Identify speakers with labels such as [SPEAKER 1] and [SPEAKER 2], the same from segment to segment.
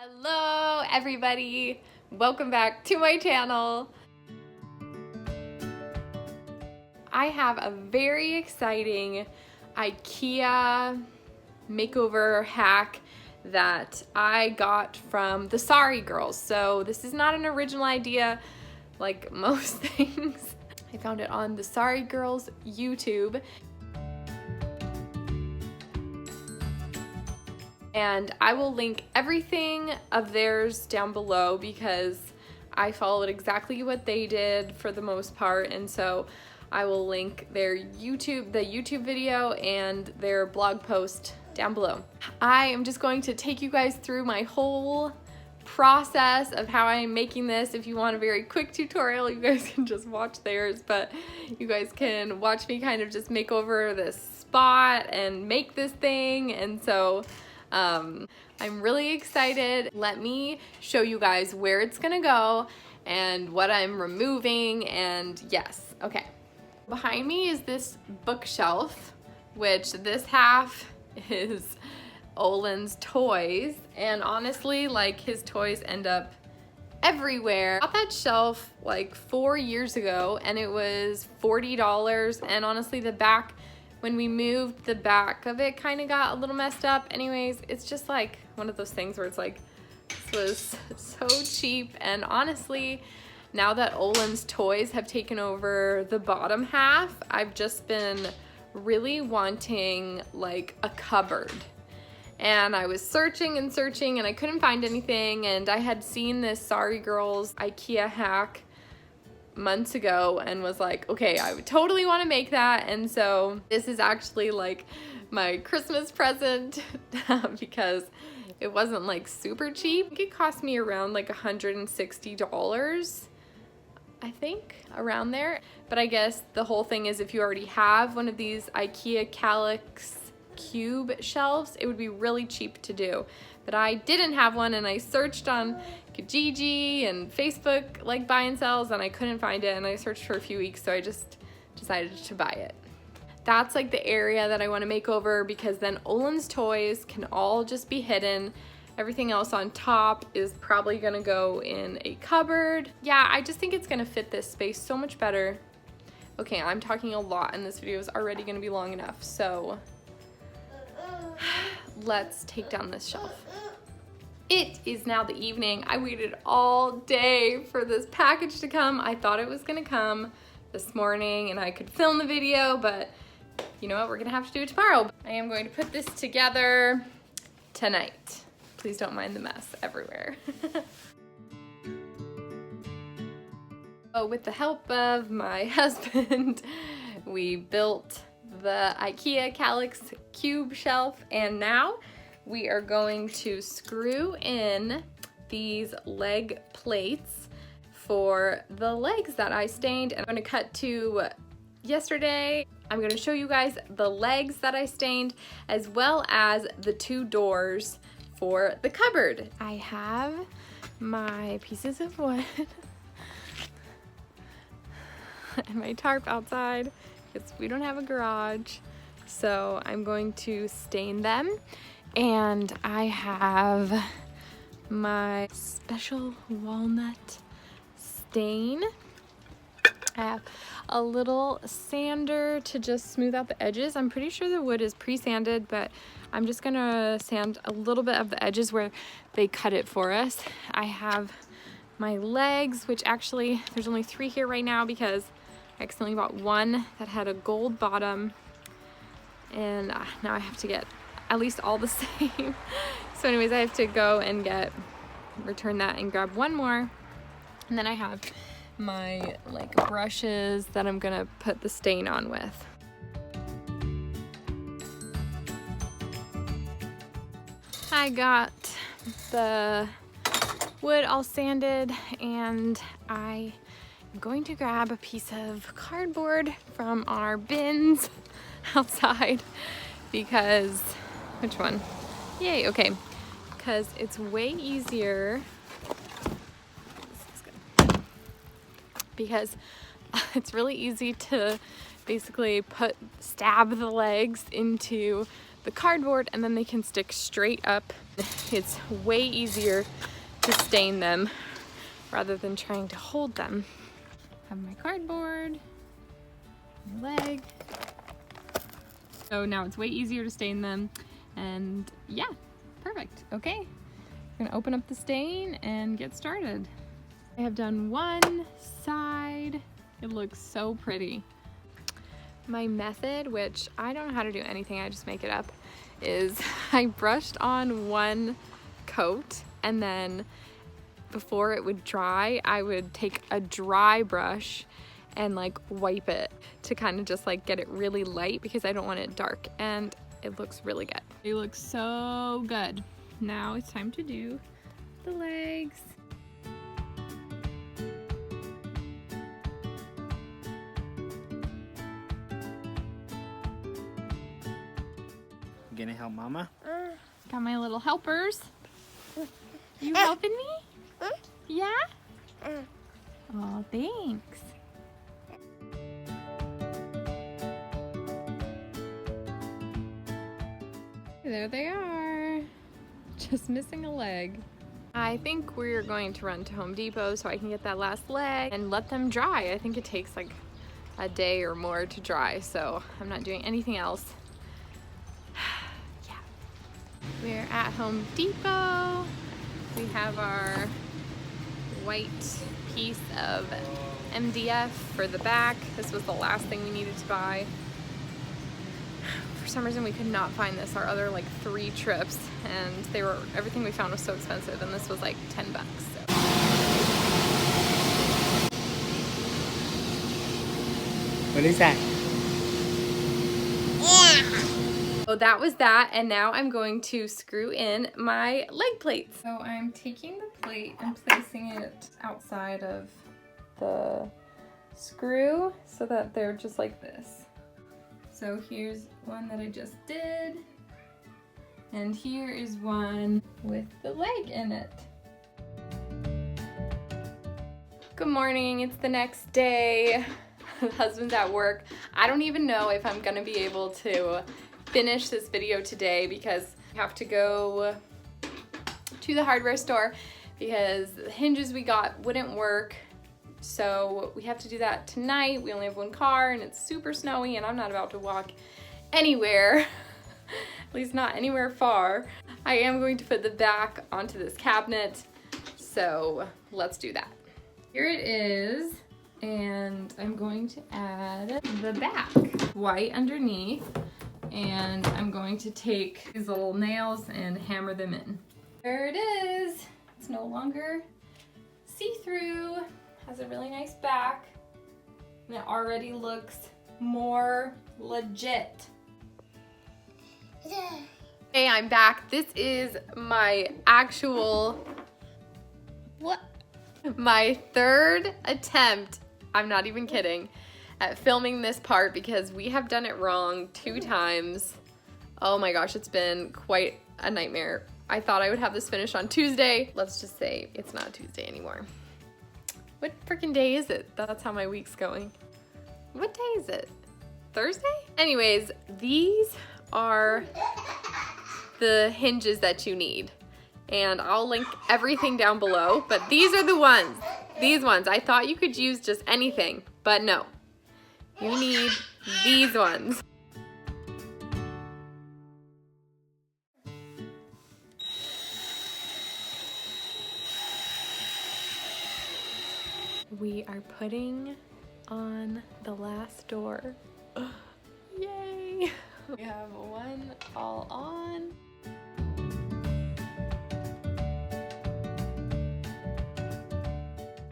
[SPEAKER 1] Hello everybody, welcome back to my channel. I have a very exciting IKEA makeover hack that I got from the Sorry Girls. So this is not an original idea like most things. I found it on the Sorry Girls YouTube. And I will link everything of theirs down below because I followed exactly what they did for the most part, and so I will link their YouTube, the YouTube video and their blog post down below. I am just going to take you guys through my whole process of how I'm making this. If you want a very quick tutorial, you guys can just watch theirs, but you guys can watch me kind of just make over this spot and make this thing. And so I'm really excited. Let me show you guys where it's gonna go and what I'm removing. And yes, okay. Behind me is this bookshelf, which this half is Olin's toys. And honestly, like, his toys end up everywhere. I bought that shelf like 4 years ago and it was $40. And honestly, the back, when we moved, the back of it kind of got a little messed up. Anyways, it's just like one of those things where it's like, this was so cheap. And honestly, now that Olin's toys have taken over the bottom half, I've just been really wanting like a cupboard. And I was searching and searching and I couldn't find anything. And I had seen this Sorry Girls IKEA hack months ago and was like, okay, I would totally want to make that. And so this is actually like my Christmas present because it wasn't like super cheap. I think it cost me around like $160, I think, around there. But I guess the whole thing is if you already have one of these IKEA Kallax cube shelves, it would be really cheap to do. But I didn't have one and I searched on Kijiji and Facebook like buy and sells and I couldn't find it, and I searched for a few weeks, so I just decided to buy it. That's like the area that I want to make over because then Olin's toys can all just be hidden. Everything else on top is probably gonna go in a cupboard. Yeah, I just think it's gonna fit this space so much better. Okay, I'm talking a lot and this video is already gonna be long enough, so let's take down this shelf. It is now the evening. I waited all day for this package to come. I thought it was gonna come this morning and I could film the video, but you know what, we're gonna have to do it tomorrow. I am going to put this together tonight. Please don't mind the mess everywhere. Oh, with the help of my husband, we built the IKEA Kallax cube shelf, and now we are going to screw in these leg plates for the legs that I stained. And I'm going to cut to yesterday. I'm going to show you guys the legs that I stained as well as the two doors for the cupboard. I have my pieces of wood and my tarp outside because we don't have a garage. So I'm going to stain them. And I have my special walnut stain. I have a little sander to just smooth out the edges. I'm pretty sure the wood is pre-sanded, but I'm just gonna sand a little bit of the edges where they cut it for us. I have my legs, which actually there's only 3 here right now because I accidentally bought one that had a gold bottom, and now I have to get at least all the same. So anyways, I have to go and return that and grab one more. And then I have my like brushes that I'm gonna put the stain on with. I got the wood all sanded and I am going to grab a piece of cardboard from our bins outside because which one? Yay, okay. Because it's way easier. This is good. Because it's really easy to basically stab the legs into the cardboard and then they can stick straight up. It's way easier to stain them rather than trying to hold them. I have my cardboard, my leg. So now it's way easier to stain them, and yeah, perfect. Okay, I'm gonna open up the stain and get started. I have done one side. It looks so pretty. My method, which I don't know how to do anything, I just make it up, is I brushed on one coat and then before it would dry, I would take a dry brush and like wipe it to kind of just like get it really light because I don't want it dark, and it looks really good. It looks so good. Now it's time to do the legs.
[SPEAKER 2] Gonna help Mama?
[SPEAKER 1] Got my little helpers. You helping me? Yeah? Oh, thanks. There they are. Just missing a leg. I think we're going to run to Home Depot so I can get that last leg and let them dry. I think it takes like a day or more to dry, so I'm not doing anything else. Yeah. We're at Home Depot. We have our white piece of MDF for the back. This was the last thing we needed to buy. For some reason we could not find this our other like 3 trips, and everything we found was so expensive, and this was like 10 bucks. So.
[SPEAKER 2] What is that?
[SPEAKER 1] So that was that, and now I'm going to screw in my leg plates. So I'm taking the plate and placing it outside of the screw so that they're just like this. So here's one that I just did, and here is one with the leg in it. Good morning, it's the next day. The husband's at work. I don't even know if I'm gonna be able to finish this video today because I have to go to the hardware store because the hinges we got wouldn't work. So we have to do that tonight. We only have one car and it's super snowy and I'm not about to walk anywhere, at least not anywhere far. I am going to put the back onto this cabinet, so let's do that. Here it is, and I'm going to add the back, white underneath, and I'm going to take these little nails and hammer them in. There it is. It's no longer see-through. Has a really nice back, and it already looks more legit. Hey, I'm back. This is my actual, my 3rd attempt, I'm not even kidding, at filming this part because we have done it wrong 2 times. Oh my gosh, it's been quite a nightmare. I thought I would have this finished on Tuesday. Let's just say it's not Tuesday anymore. What freaking day is it? That's how my week's going. What day is it? Thursday? Anyways, these are the hinges that you need. And I'll link everything down below, but these are the ones. These ones. I thought you could use just anything, but no. You need these ones. We are putting on the last door. Yay! We have one all on.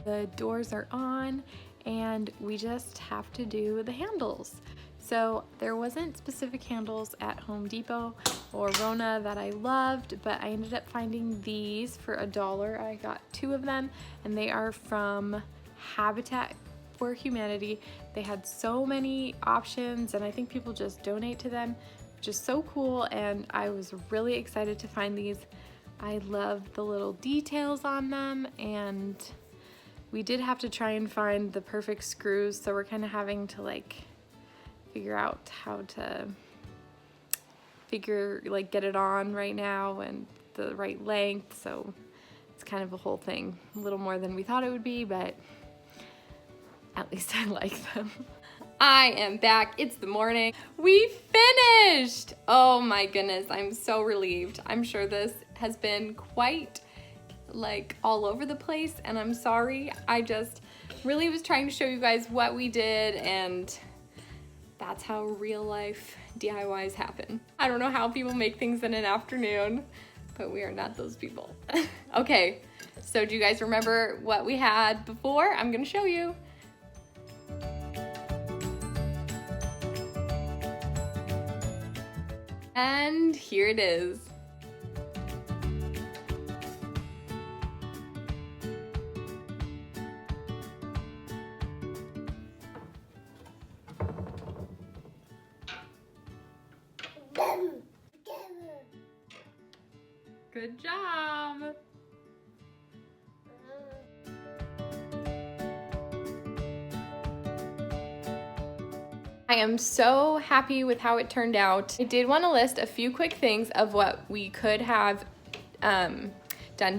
[SPEAKER 1] The doors are on and we just have to do the handles. So there wasn't specific handles at Home Depot or Rona that I loved, but I ended up finding these for $1. I got 2 of them, and they are from Habitat for Humanity. They had so many options, and I think people just donate to them, which is so cool, and I was really excited to find these. I love the little details on them, and we did have to try and find the perfect screws, so we're kind of having to like figure out how to figure, like, get it on right now and the right length, so it's kind of a whole thing. A little more than we thought it would be, but at least I like them. I am back. It's the morning. We finished! Oh my goodness, I'm so relieved. I'm sure this has been quite like all over the place, and I'm sorry. I just really was trying to show you guys what we did, and that's how real life DIYs happen. I don't know how people make things in an afternoon, but we are not those people. Okay, so do you guys remember what we had before? I'm gonna show you. And here it is. Good job. I am so happy with how it turned out. I did want to list a few quick things of what we could have done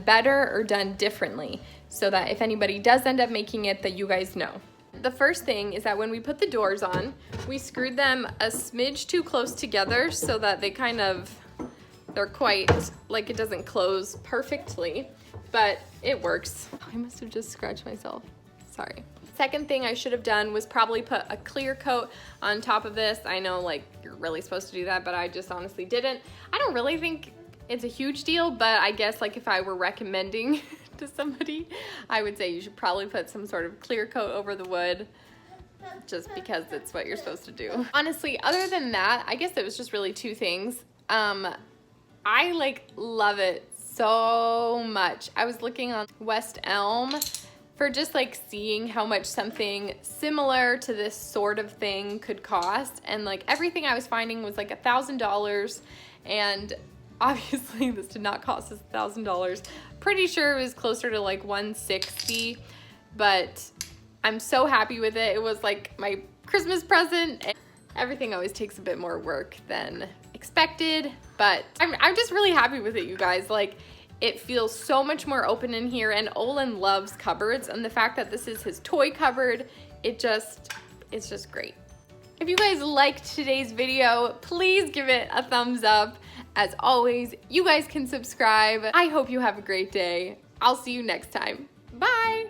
[SPEAKER 1] better or done differently, so that if anybody does end up making it, that you guys know. The first thing is that when we put the doors on, we screwed them a smidge too close together so that they're quite, like, it doesn't close perfectly, but it works. I must have just scratched myself, sorry. Second thing I should have done was probably put a clear coat on top of this. I know, like, you're really supposed to do that, but I just honestly didn't. I don't really think it's a huge deal, but I guess, like, if I were recommending to somebody, I would say you should probably put some sort of clear coat over the wood, just because it's what you're supposed to do. Honestly, other than that, I guess it was just really two things. I, like, love it so much. I was looking on West Elm for just, like, seeing how much something similar to this sort of thing could cost, and, like, everything I was finding was like $1,000, and obviously this did not cost us $1,000. Pretty sure it was closer to like $160, but I'm so happy with it. It was like my Christmas present. Everything always takes a bit more work than expected, but I'm just really happy with it, you guys. Like, it feels so much more open in here, and Olin loves cupboards, and the fact that this is his toy cupboard, it's just great. If you guys liked today's video, please give it a thumbs up. As always, you guys can subscribe. I hope you have a great day. I'll see you next time. Bye!